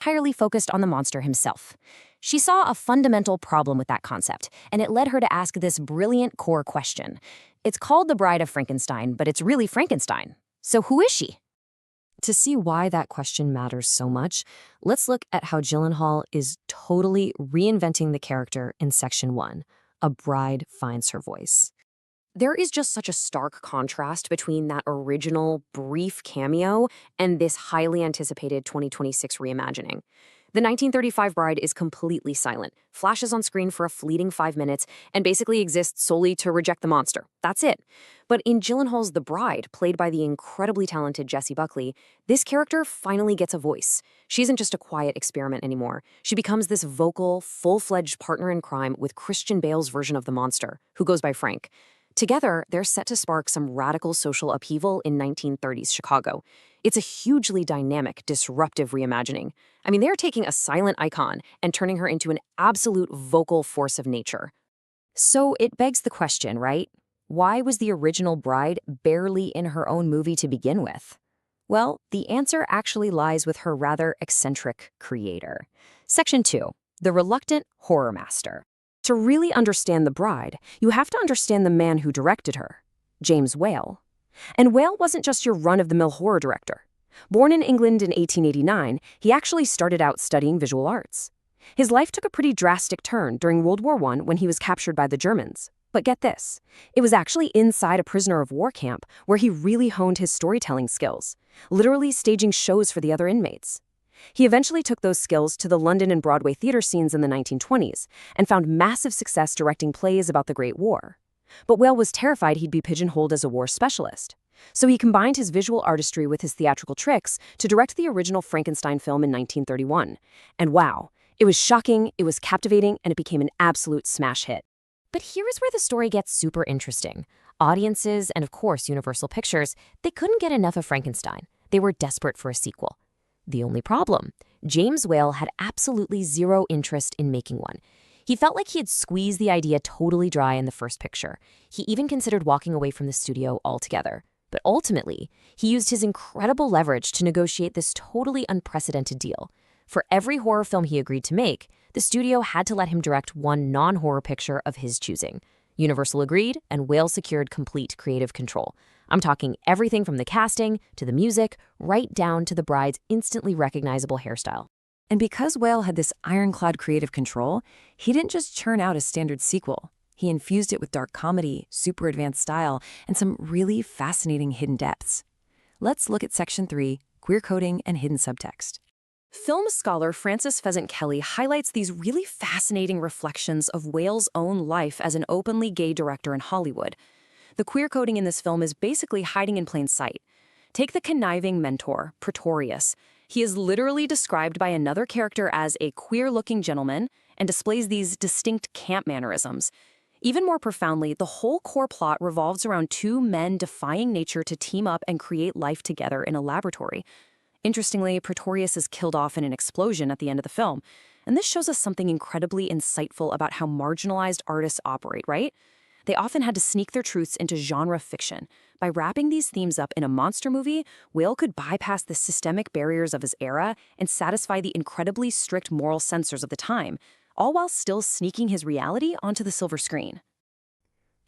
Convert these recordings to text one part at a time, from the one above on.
entirely focused on the monster himself. She saw a fundamental problem with that concept, and it led her to ask this brilliant core question. It's called The Bride of Frankenstein, but it's really Frankenstein. So who is she? To see why that question matters so much, let's look at how Gyllenhaal is totally reinventing the character in Section 1, A Bride Finds Her Voice. There is just such a stark contrast between that original brief cameo and this highly anticipated 2026 reimagining. The 1935 bride is completely silent, flashes on screen for a fleeting 5 minutes, and basically exists solely to reject the monster. That's it. But in Gyllenhaal's The Bride, played by the incredibly talented Jessie Buckley, this character finally gets a voice. She isn't just a quiet experiment anymore. She becomes this vocal, full-fledged partner in crime with Christian Bale's version of the monster, who goes by Frank. Together, they're set to spark some radical social upheaval in 1930s Chicago. It's a hugely dynamic, disruptive reimagining. I mean, they're taking a silent icon and turning her into an absolute vocal force of nature. So it begs the question, right? Why was the original bride barely in her own movie to begin with? Well, the answer actually lies with her rather eccentric creator. Section 2, the reluctant horror master. To really understand The Bride, you have to understand the man who directed her, James Whale. And Whale wasn't just your run-of-the-mill horror director. Born in England in 1889, he actually started out studying visual arts. His life took a pretty drastic turn during World War I when he was captured by the Germans. But get this, it was actually inside a prisoner of war camp where he really honed his storytelling skills, literally staging shows for the other inmates. He eventually took those skills to the London and Broadway theater scenes in the 1920s and found massive success directing plays about the Great War. But Whale was terrified he'd be pigeonholed as a war specialist. So he combined his visual artistry with his theatrical tricks to direct the original Frankenstein film in 1931. And wow, it was shocking, it was captivating, and it became an absolute smash hit. But here is where the story gets super interesting. Audiences, and of course Universal Pictures, they couldn't get enough of Frankenstein. They were desperate for a sequel. The only problem, James Whale had absolutely zero interest in making one. He felt like he had squeezed the idea totally dry in the first picture. He even considered walking away from the studio altogether. But ultimately, he used his incredible leverage to negotiate this totally unprecedented deal. For every horror film he agreed to make, the studio had to let him direct one non-horror picture of his choosing. Universal agreed, and Whale secured complete creative control. I'm talking everything from the casting to the music, right down to the bride's instantly recognizable hairstyle. And because Whale had this ironclad creative control, he didn't just churn out a standard sequel. He infused it with dark comedy, super advanced style, and some really fascinating hidden depths. Let's look at Section 3, Queer Coding and Hidden Subtext. Film scholar Frances Pheasant Kelly highlights these really fascinating reflections of Whale's own life as an openly gay director in Hollywood. The queer coding in this film is basically hiding in plain sight. Take the conniving mentor, Pretorius. He is literally described by another character as a queer-looking gentleman and displays these distinct camp mannerisms. Even more profoundly, the whole core plot revolves around two men defying nature to team up and create life together in a laboratory. Interestingly, Pretorius is killed off in an explosion at the end of the film, and this shows us something incredibly insightful about how marginalized artists operate, right? They often had to sneak their truths into genre fiction. By wrapping these themes up in a monster movie, Whale could bypass the systemic barriers of his era and satisfy the incredibly strict moral censors of the time, all while still sneaking his reality onto the silver screen.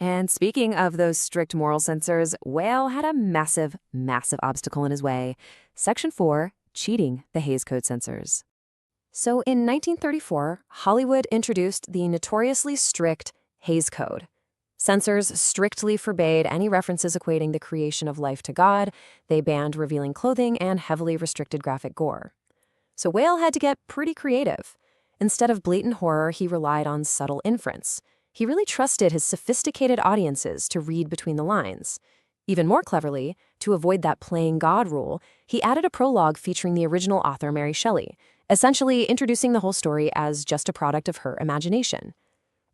And speaking of those strict moral censors, Whale had a massive, massive obstacle in his way. Section 4, Cheating the Hays Code Censors. So in 1934, Hollywood introduced the notoriously strict Hays Code. Censors strictly forbade any references equating the creation of life to God. They banned revealing clothing and heavily restricted graphic gore. So Whale had to get pretty creative. Instead of blatant horror, he relied on subtle inference. He really trusted his sophisticated audiences to read between the lines. Even more cleverly, to avoid that playing God rule, he added a prologue featuring the original author Mary Shelley, essentially introducing the whole story as just a product of her imagination.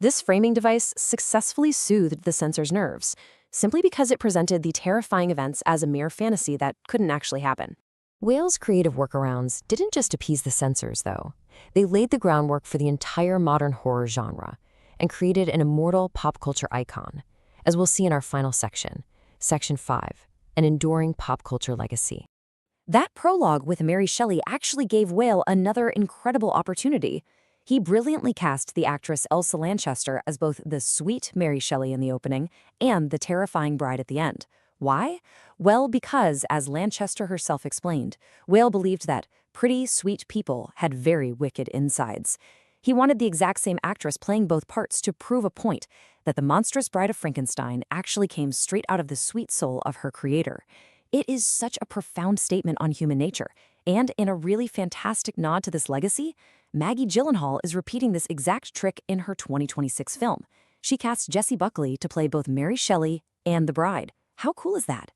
This framing device successfully soothed the censor's nerves, simply because it presented the terrifying events as a mere fantasy that couldn't actually happen. Whale's creative workarounds didn't just appease the censors, though. They laid the groundwork for the entire modern horror genre and created an immortal pop culture icon, as we'll see in our final section, Section 5, an enduring pop culture legacy. That prologue with Mary Shelley actually gave Whale another incredible opportunity. He brilliantly cast the actress Elsa Lanchester as both the sweet Mary Shelley in the opening and the terrifying bride at the end. Why? Well, because, as Lanchester herself explained, Whale believed that pretty, sweet people had very wicked insides. He wanted the exact same actress playing both parts to prove a point that the monstrous Bride of Frankenstein actually came straight out of the sweet soul of her creator. It is such a profound statement on human nature, and in a really fantastic nod to this legacy, Maggie Gyllenhaal is repeating this exact trick in her 2026 film. She casts Jessie Buckley to play both Mary Shelley and the bride. How cool is that?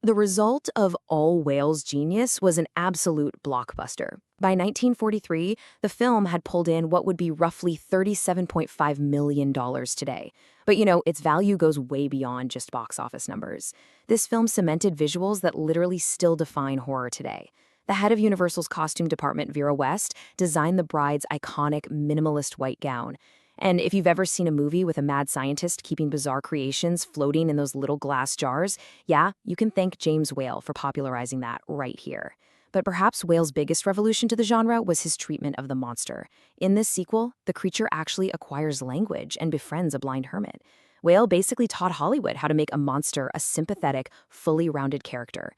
The result of all Whale's genius was an absolute blockbuster. By 1943, the film had pulled in what would be roughly $37.5 million today. But its value goes way beyond just box office numbers. This film cemented visuals that literally still define horror today. The head of Universal's costume department, Vera West, designed the bride's iconic minimalist white gown. And if you've ever seen a movie with a mad scientist keeping bizarre creations floating in those little glass jars, yeah, you can thank James Whale for popularizing that right here. But perhaps Whale's biggest revolution to the genre was his treatment of the monster. In this sequel, the creature actually acquires language and befriends a blind hermit. Whale basically taught Hollywood how to make a monster a sympathetic, fully rounded character.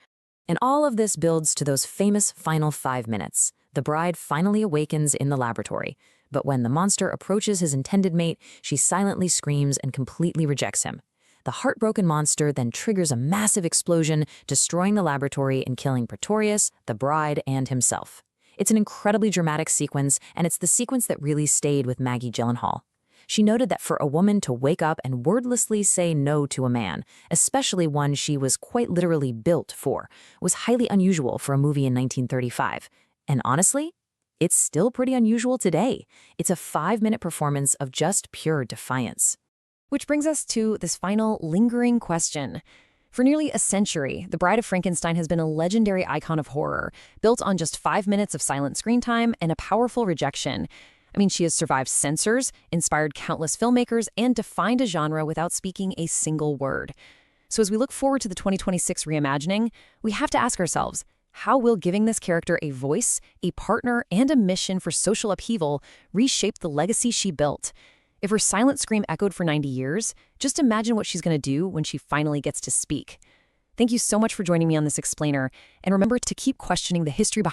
And all of this builds to those famous final 5 minutes. The bride finally awakens in the laboratory. But when the monster approaches his intended mate, she silently screams and completely rejects him. The heartbroken monster then triggers a massive explosion, destroying the laboratory and killing Pretorius, the bride, and himself. It's an incredibly dramatic sequence, and it's the sequence that really stayed with Maggie Gyllenhaal. She noted that for a woman to wake up and wordlessly say no to a man, especially one she was quite literally built for, was highly unusual for a movie in 1935. And honestly, it's still pretty unusual today. It's a 5-minute performance of just pure defiance. Which brings us to this final lingering question. For nearly a century, The Bride of Frankenstein has been a legendary icon of horror, built on just 5 minutes of silent screen time and a powerful rejection. She has survived censors, inspired countless filmmakers, and defined a genre without speaking a single word. So as we look forward to the 2026 reimagining, we have to ask ourselves, how will giving this character a voice, a partner, and a mission for social upheaval reshape the legacy she built? If her silent scream echoed for 90 years, just imagine what she's going to do when she finally gets to speak. Thank you so much for joining me on this explainer, and remember to keep questioning the history behind